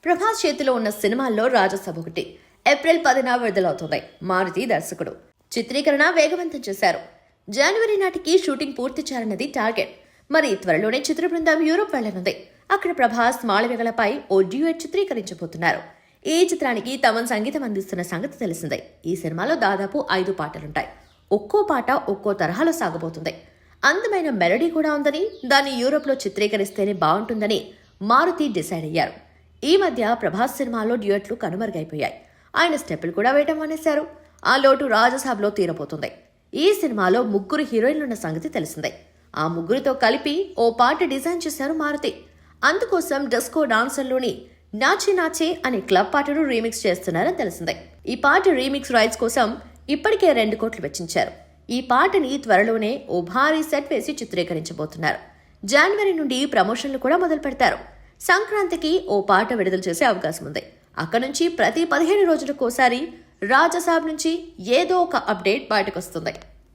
ప్రభాస్ చేతిలో ఉన్న సినిమాల్లో రాజసభ ఒకటి. ఏప్రిల్ 10న విడుదలవుతుంది. మారుతి దర్శకుడు. చిత్రీకరణ వేగవంతం చేశారు. జనవరి నాటికి షూటింగ్ పూర్తి చేయాలన్నది టార్గెట్. మరి త్వరలోనే చిత్ర బృందం యూరోప్ వెళ్లనుంది. అక్కడ ప్రభాస్ మాళవికలపై ఓ డ్యూయట్ చిత్రీకరించబోతున్నారు. ఈ చిత్రానికి తమన్ సంగీతం అందిస్తున్న సంగతి తెలిసిందే. ఈ సినిమాలో దాదాపు 5 పాటలుంటాయి. ఒక్కో పాట ఒక్కో తరహాలో సాగబోతుంది. అందమైన మెలడీ కూడా ఉందని, దాన్ని యూరోప్లో చిత్రీకరిస్తేనే బాగుంటుందని మారుతి డిసైడ్ అయ్యారు. ఈ మధ్య ప్రభాస్ సినిమాలో డ్యూయట్లు కనుమరుగైపోయాయి. ఆయన స్టెప్పులు కూడా వేయటం మానేశారు. ఆ లోటు రాజసాబ్లో తీరబోతుంది. ఈ సినిమాలో 3 హీరోయిన్లున్న సంగతి తెలిసిందే. ఆ 3తో కలిపి ఓ పాట డిజైన్ చేశారు మారుతి. అందుకోసం డిస్కో డాన్సర్లోని నాచే నాచే అనే క్లబ్ పాటను రీమిక్స్ చేస్తున్నారని తెలిసిందే. ఈ పాట రీమిక్స్ రైట్స్ కోసం ఇప్పటికే 2 కోట్లు వెచ్చించారు. ఈ పాటని త్వరలోనే ఓ భారీ సెట్ వేసి చిత్రీకరించబోతున్నారు. జనవరి నుండి ప్రమోషన్లు కూడా మొదలు పెడతారు. సంక్రాంతికి ఓ పాట విడుదల చేసే అవకాశం ఉంది. అక్కడి నుంచి ప్రతి 15 రోజులకోసారి రాజసాబ్ నుంచి ఏదో ఒక అప్డేట్ బయటకొస్తుంది.